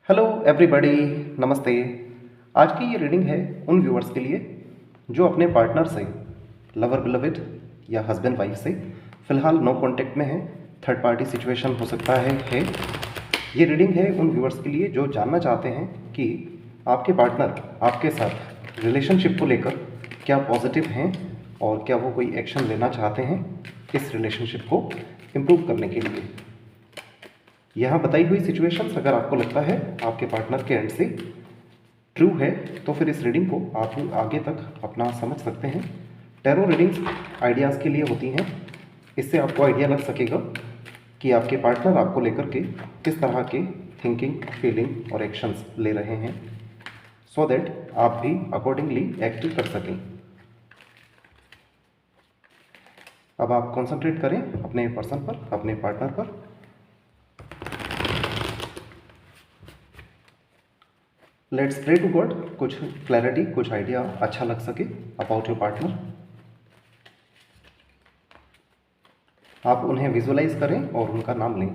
Hello everybody, नमस्ते। आज की ये रीडिंग है उन व्यूअर्स के लिए जो अपने पार्टनर से, लवर बिलविड या हस्बैंड वाइफ से फ़िलहाल नो कांटेक्ट में है। थर्ड पार्टी सिचुएशन हो सकता है। ये रीडिंग है उन व्यूअर्स के लिए जो जानना चाहते हैं कि आपके पार्टनर आपके साथ रिलेशनशिप को लेकर क्या पॉजिटिव हैं और क्या वो कोई एक्शन लेना चाहते हैं इस रिलेशनशिप को इम्प्रूव करने के लिए। यहाँ बताई हुई सिचुएशंस अगर आपको लगता है आपके पार्टनर के एंड से ट्रू है तो फिर इस रीडिंग को आप आगे तक अपना समझ सकते हैं। टैरो रीडिंग्स आइडियाज़ के लिए होती हैं। इससे आपको आइडिया लग सकेगा कि आपके पार्टनर आपको लेकर के किस तरह के थिंकिंग, फीलिंग और एक्शंस ले रहे हैं, सो दैट आप भी अकॉर्डिंगली एक्ट कर सकें। अब आप कॉन्सेंट्रेट करें अपने पर्सन पर, अपने पार्टनर पर। लेट्स प्रे टू गॉड कुछ क्लैरिटी, कुछ आइडिया अच्छा लग सके अबाउट योर पार्टनर। आप उन्हें विजुअलाइज करें और उनका नाम लें।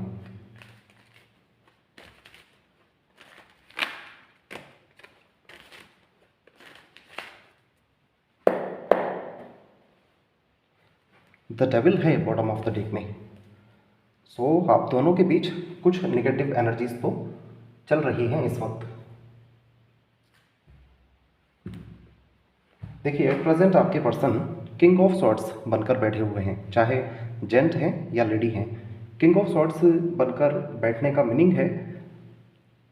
द डेविल है बॉटम ऑफ द डेक में। सो आप दोनों के बीच कुछ नेगेटिव एनर्जीज तो चल रही हैं इस वक्त। देखिए, एट प्रेजेंट आपके पर्सन किंग ऑफ सॉर्ड्स बनकर बैठे हुए हैं, चाहे जेंट हैं या लेडी हैं। किंग ऑफ सॉर्ड्स बनकर बैठने का मीनिंग है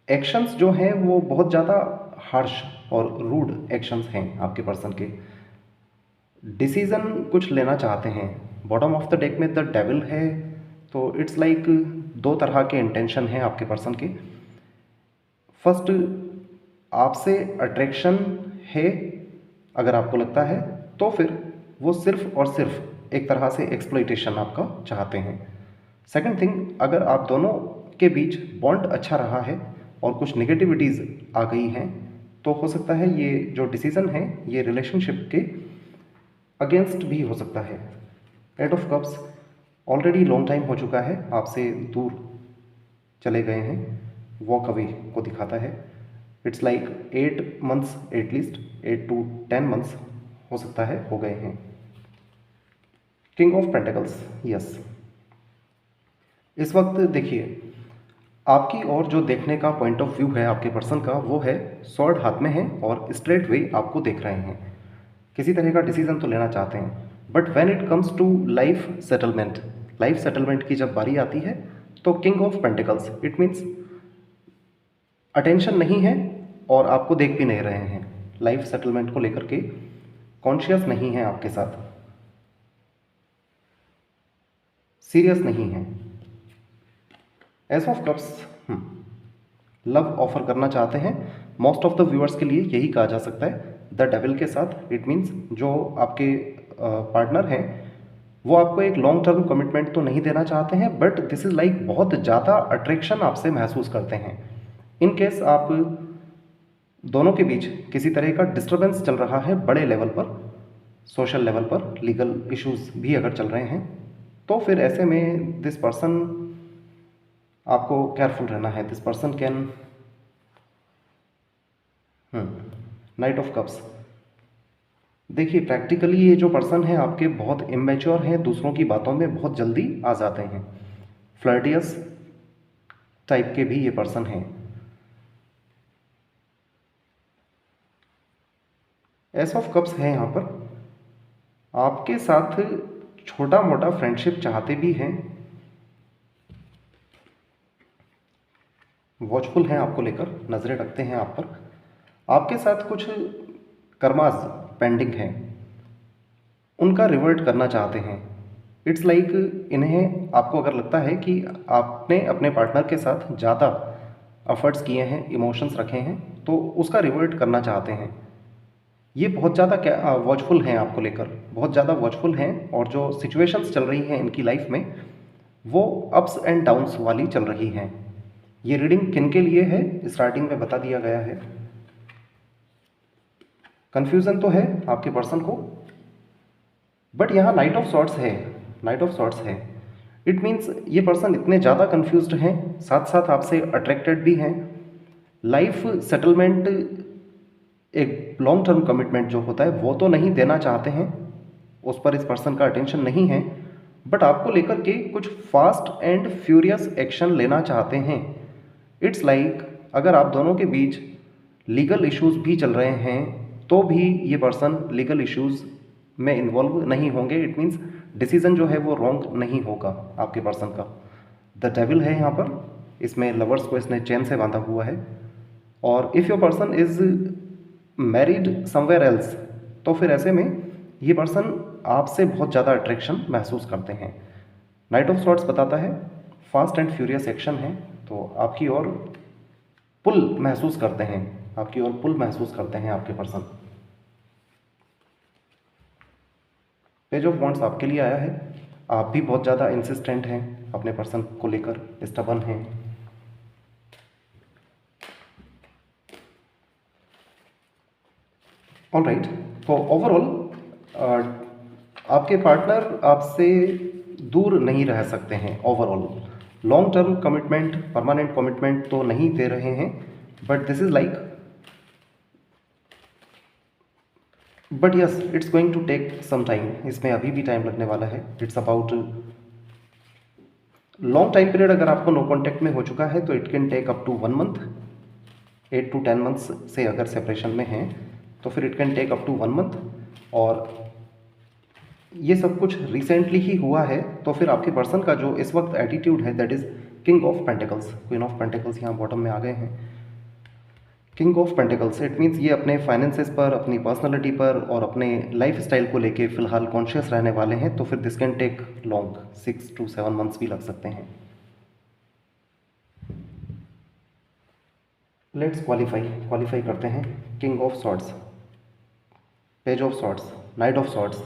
एक्शंस जो हैं वो बहुत ज़्यादा हार्श और रूड एक्शंस हैं आपके पर्सन के। डिसीज़न कुछ लेना चाहते हैं। बॉटम ऑफ द डेक में द डेविल है, तो इट्स लाइक दो तरह के इंटेंशन हैं आपके पर्सन के। फर्स्ट, आपसे अट्रैक्शन है अगर आपको लगता है, तो फिर वो सिर्फ और सिर्फ एक तरह से एक्सप्लॉइटेशन आपका चाहते हैं। सेकंड थिंग, अगर आप दोनों के बीच बॉन्ड अच्छा रहा है और कुछ नेगेटिविटीज़ आ गई हैं, तो हो सकता है ये जो डिसीज़न है ये रिलेशनशिप के अगेंस्ट भी हो सकता है। Eight of cups already long time हो चुका है, आपसे दूर चले गए हैं, वॉक अवे को दिखाता है। It's like 8 months, at least 8 to 10 months हो सकता है हो गए हैं। King of pentacles, yes. इस वक्त देखिए, आपकी और जो देखने का पॉइंट ऑफ व्यू है आपके पर्सन का, वो है स्वॉर्ड हाथ में है और स्ट्रेट वे आपको देख रहे हैं। किसी तरह का डिसीजन तो लेना चाहते हैं, but when it comes to life settlement की जब बारी आती है, तो king of pentacles it means attention नहीं है और आपको देख भी नहीं रहे हैं। लाइफ सेटलमेंट को लेकर के कॉन्शियस नहीं है आपके साथ, सीरियस नहीं है। S of cups love offer करना चाहते हैं। मोस्ट ऑफ द व्यूअर्स के लिए यही कहा जा सकता है द डेविल के साथ। इट मीन्स जो आपके पार्टनर हैं वो आपको एक लॉन्ग टर्म कमिटमेंट तो नहीं देना चाहते हैं, बट दिस इज़ लाइक बहुत ज़्यादा अट्रैक्शन आपसे महसूस करते हैं। इन केस आप दोनों के बीच किसी तरह का डिस्टर्बेंस चल रहा है बड़े लेवल पर, सोशल लेवल पर, लीगल इश्यूज भी अगर चल रहे हैं, तो फिर ऐसे में दिस पर्सन, आपको केयरफुल रहना है। This person can night of cups. देखिए, प्रैक्टिकली ये जो पर्सन है आपके बहुत इमेच्योर हैं, दूसरों की बातों में बहुत जल्दी आ जाते हैं, फ्लर्टियस टाइप के भी ये पर्सन हैं। एस ऑफ कप्स है यहाँ पर। आपके साथ छोटा मोटा फ्रेंडशिप चाहते भी हैं, वॉचफुल हैं आपको लेकर, नज़रें रखते हैं आप पर। आपके साथ कुछ कर्मास पेंडिंग हैं, उनका रिवर्ट करना चाहते हैं। इट्स लाइक इन्हें, आपको अगर लगता है कि आपने अपने पार्टनर के साथ ज़्यादा एफर्ट्स किए हैं, इमोशंस रखे हैं, तो उसका रिवर्ट करना चाहते हैं। ये बहुत ज़्यादा वॉचफुल हैं आपको लेकर, बहुत ज़्यादा वॉचफुल हैं, और जो सिचुएशंस चल रही हैं इनकी लाइफ में वो अप्स एंड डाउन्स वाली चल रही हैं। ये रीडिंग किन के लिए है स्टार्टिंग में बता दिया गया है। कन्फ्यूज़न तो है आपके पर्सन को, बट यहाँ नाइट ऑफ सॉर्ड्स है, नाइट ऑफ सॉर्ड्स है। इट मीन्स ये पर्सन इतने ज़्यादा कन्फ्यूज्ड हैं, साथ साथ आपसे अट्रैक्टेड भी हैं, लाइफ सेटलमेंट, एक लॉन्ग टर्म कमिटमेंट जो होता है वो तो नहीं देना चाहते हैं, उस पर इस पर्सन का अटेंशन नहीं है, बट आपको लेकर के कुछ फास्ट एंड फ्यूरियस एक्शन लेना चाहते हैं। इट्स लाइक अगर आप दोनों के बीच लीगल इश्यूज भी चल रहे हैं तो भी ये पर्सन लीगल इश्यूज में इन्वॉल्व नहीं होंगे। इट मीन्स डिसीजन जो है वो रॉन्ग नहीं होगा आपके पर्सन का। द डेविल है यहाँ पर, इसमें लवर्स को इसने चैन से बांधा हुआ है। और if your person is married somewhere else, तो फिर ऐसे में ये पर्सन आपसे बहुत ज़्यादा अट्रैक्शन महसूस करते हैं। नाइट ऑफ सॉर्ड्स बताता है फास्ट एंड फ्यूरियस एक्शन है, तो आपकी ओर पुल महसूस करते हैं, आपकी ओर पुल महसूस करते हैं आपके पर्सन। पेज ऑफ वॉन्ड्स आपके लिए आया है, आप भी बहुत ज़्यादा इंसिस्टेंट हैं अपने पर्सन को लेकर, स्टबर्न हैं। ऑलराइट, तो ओवरऑल आपके पार्टनर आपसे दूर नहीं रह सकते हैं। Overall long term commitment, permanent commitment तो नहीं दे रहे हैं, but this is like, but yes it's going to take some time, इसमें अभी भी टाइम लगने वाला है। It's about long time period. अगर आपको नो कॉन्टैक्ट में हो चुका है तो it can take up to 1 month, 8 to 10 months से अगर सेपरेशन में हैं तो फिर it can take up to 1 month. और ये सब कुछ रिसेंटली ही हुआ है, तो फिर आपके पर्सन का जो इस वक्त एटीट्यूड है that is king of pentacles, queen of pentacles यहाँ बॉटम में आ गए हैं। King of pentacles it means ये अपने फाइनेंसेस पर, अपनी पर्सनालिटी पर और अपने लाइफ स्टाइल को लेके फ़िलहाल कॉन्शियस रहने वाले हैं, तो फिर this can take long, 6 to 7 months भी लग सकते हैं। लेट्स क्वालिफाई करते हैं। King of swords, page of swords, knight of swords,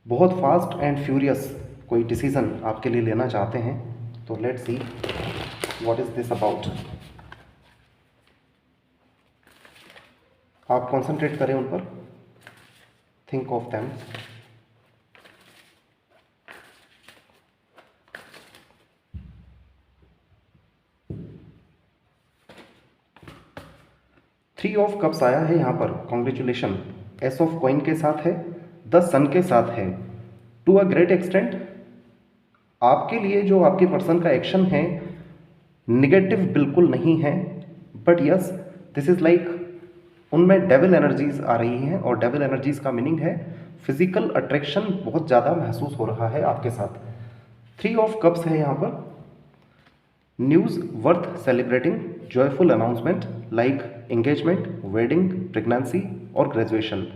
बहुत फास्ट एंड फ्यूरियस कोई डिसीजन आपके लिए लेना चाहते हैं, तो let's see what is this about. आप कंसंट्रेट करें उन पर, think of them. Three of cups आया है यहाँ पर, कॉन्ग्रेचुलेशन। एस ऑफ कॉइन के साथ है, द सन के साथ है। टू अ ग्रेट एक्सटेंट आपके लिए जो आपके पर्सन का एक्शन है निगेटिव बिल्कुल नहीं है, but yes this is like उनमें डेविल एनर्जीज आ रही हैं, और डेविल एनर्जीज का मीनिंग है फिजिकल अट्रैक्शन बहुत ज़्यादा महसूस हो रहा है आपके साथ। थ्री ऑफ कप्स है यहाँ पर, news worth celebrating, joyful announcement like engagement, wedding, pregnancy और graduation,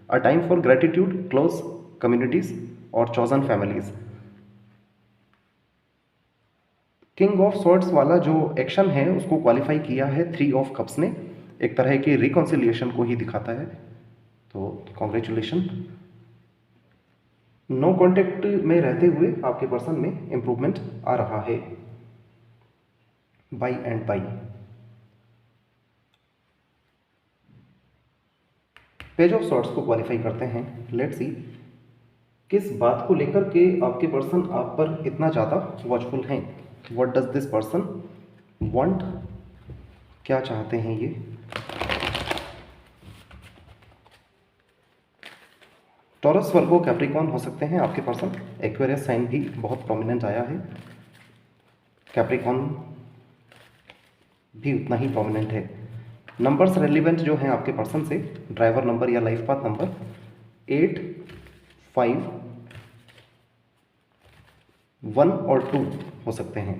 a time for gratitude, close communities और chosen families. King of Swords वाला जो एक्शन है उसको क्वालिफाई किया है थ्री ऑफ कप्स ने, एक तरह की रिकॉन्सिलिएशन को ही दिखाता है, तो कॉन्ग्रेचुलेशन। नो कॉन्टेक्ट में रहते हुए आपके पर्सन में इंप्रूवमेंट आ रहा है, by and by. Page of swords को क्वालिफाई करते हैं। लेट्स सी किस बात को लेकर के आपके पर्सन आप पर इतना ज़्यादा वॉचफुल हैं। What does this person want, क्या चाहते हैं ये। टॉरस, वर्गो, कैप्रिकॉर्न हो सकते हैं आपके पर्सन। एक्वेरियस साइन भी बहुत प्रोमिनेंट आया है, कैप्रिकॉर्न भी उतना ही प्रोमिनेंट है। नंबर्स रेलिवेंट जो हैं आपके पर्सन से, ड्राइवर नंबर या लाइफ पाथ नंबर 8, 5, 1 और 2 हो सकते हैं।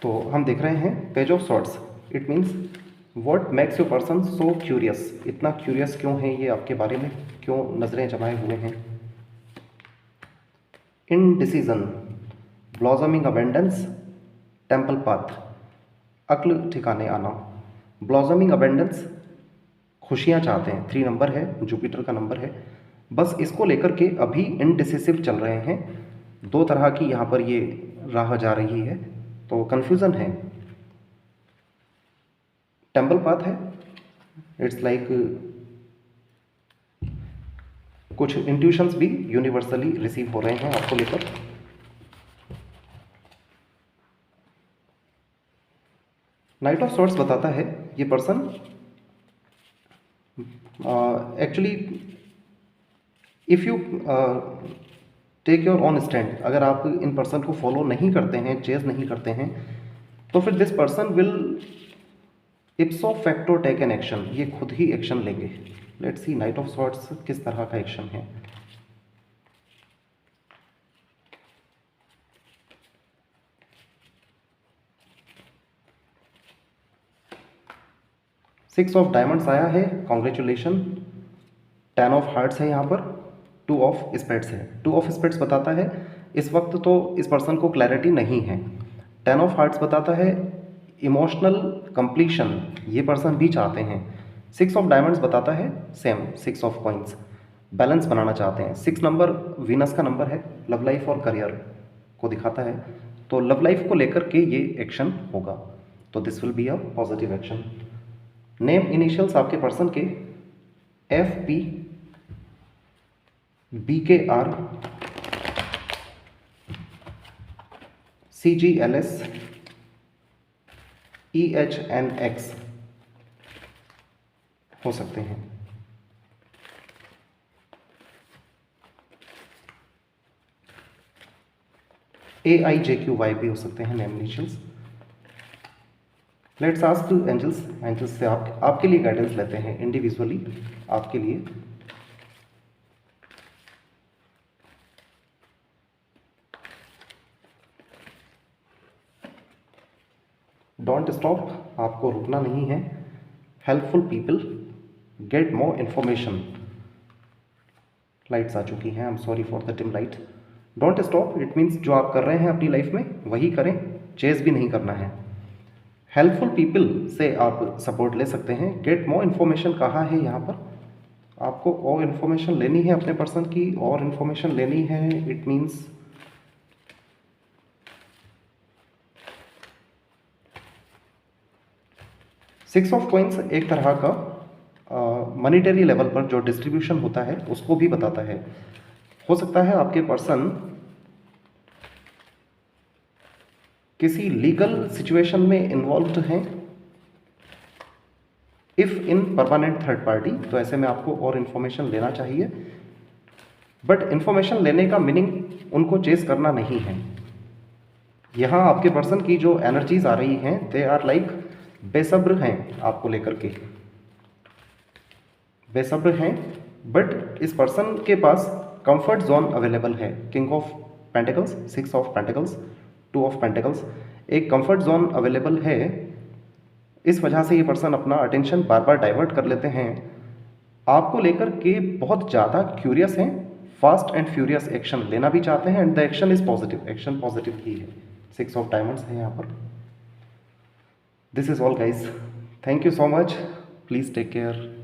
तो हम देख रहे हैं page of swords, it means what makes your person so curious, इतना क्यूरियस क्यों है ये आपके बारे में, क्यों नजरें जमाए हुए हैं। Indecision, blossoming abundance, temple path, अक्ल ठिकाने आना। ब्लॉसमिंग अबेंडेंस, खुशियाँ चाहते हैं, 3 नंबर है, जुपिटर का नंबर है, बस इसको लेकर के अभी इनडिसिसिव चल रहे हैं। 2 तरह की यहाँ पर ये राह जा रही है, तो कन्फ्यूज़न है। टेम्पल पाथ है, इट्स लाइक कुछ इंट्यूशंस भी यूनिवर्सली रिसीव हो रहे हैं आपको लेकर। नाइट ऑफ सॉर्ट्स बताता है ये person actually if you take your own stand, अगर आप इन पर्सन को फॉलो नहीं करते हैं, चेज नहीं करते हैं, तो फिर this person will ipso facto take an action, ये खुद ही एक्शन लेंगे। Let's see knight of swords किस तरह का एक्शन है। सिक्स ऑफ डायमंड्स आया है, कॉन्ग्रेचुलेशन। 10 ऑफ हार्ट्स है यहाँ पर, 2 ऑफ स्पेड्स है। 2 ऑफ स्पेड्स बताता है इस वक्त तो इस पर्सन को क्लैरिटी नहीं है। 10 ऑफ हार्ट्स बताता है इमोशनल कंप्लीशन, ये पर्सन भी चाहते हैं। 6 ऑफ डायमंड्स बताता है सेम, 6 ऑफ कॉइंस, बैलेंस बनाना चाहते हैं। 6 नंबर वीनस का नंबर है, लव लाइफ और करियर को दिखाता है, तो लव लाइफ को लेकर के ये एक्शन होगा, तो this will be a positive action. Name initials आपके पर्सन के FP, BKR, CGLS, EHNX हो सकते हैं। AIJQY भी हो सकते हैं name initials. Let's ask angels, angels से आपके लिए गाइडेंस लेते हैं इंडिविजुअली आपके लिए। डोंट स्टॉप, आपको रुकना नहीं है। Helpful people, get more information. Lights आ चुकी हैं, I am sorry for the dim light. Don't stop, it means जो आप कर रहे हैं अपनी लाइफ में वही करें, चेज भी नहीं करना है। हेल्पफुल पीपल से आप सपोर्ट ले सकते हैं। गेट मोर इन्फॉर्मेशन कहा है यहाँ पर, आपको और इन्फॉर्मेशन लेनी है अपने पर्सन की, और इन्फॉर्मेशन लेनी है, it means six of coins एक तरह का मॉनिटरी लेवल पर जो डिस्ट्रीब्यूशन होता है उसको भी बताता है। हो सकता है आपके पर्सन किसी लीगल सिचुएशन में इन्वॉल्व्ड हैं, if in permanent third party, तो ऐसे में आपको और इन्फॉर्मेशन लेना चाहिए। बट इन्फॉर्मेशन लेने का मीनिंग उनको चेस करना नहीं है। यहाँ आपके पर्सन की जो एनर्जीज आ रही हैं, दे आर लाइक बेसब्र हैं आपको लेकर के, बेसब्र हैं। बट इस पर्सन के पास कंफर्ट जोन अवेलेबल है। King of pentacles, 6 of pentacles, 2 of pentacles, एक कंफर्ट जोन अवेलेबल है। इस वजह से ये पर्सन अपना अटेंशन बार बार डाइवर्ट कर लेते हैं। आपको लेकर के बहुत ज़्यादा क्यूरियस हैं, फास्ट एंड फ्यूरियस एक्शन लेना भी चाहते हैं, and the action is positive, action positive ही है। 6 ऑफ डायमंड्स है यहाँ पर। This is all guys, thank you so much, please take care.